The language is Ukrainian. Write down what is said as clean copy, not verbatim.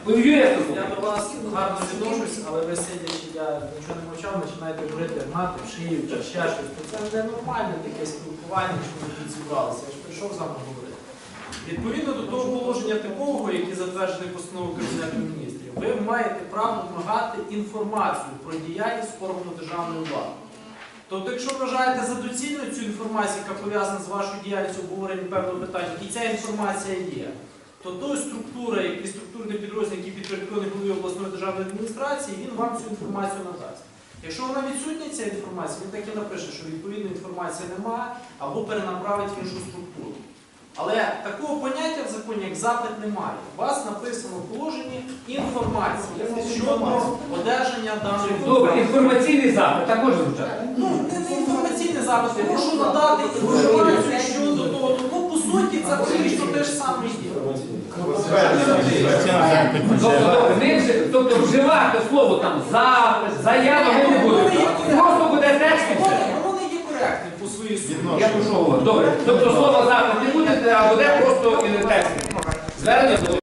Я до вас гарно відношусь, але ви сидячи, я нічого не мовчав, починаєте говорити, гнати в шию чи ще щось. Це не нормальне таке спілкування, що ми тут зібралися. Я ж прийшов з вами говорити. Відповідно до того положення типового, яке затверджене постановою Кабінету Міністрів, ви маєте право вимагати інформацію про діяльність органу державної влади. Тобто, якщо вважаєте за доцільну цю інформацію, яка пов'язана з вашою діяльністю обговорення певного питання, і ця інформація є, то той структура, і структурний підрозділ, який підпорядкований голові обласної державної адміністрації, він вам цю інформацію надасть. Якщо вона відсутня, ця інформація, він так і напише, що відповідної інформації немає, або перенаправить в іншу структуру. Але такого поняття в законі, як запит, немає. У вас написано в положенні інформація щодо одержання даної інформації. Добре, інформаційний запит, так може звучати? Ну, не інформаційний запит, я прошу надати інформацію щодо того. Ну, по суті, це практично те ж саме є. Тобто вживати слово там запис, заява ми не будемо. Просто буде текст і все. Воно не є коректним по своїй суті. Я прошу, добре. Тобто слово запит не буде, а буде просто текст. Звернення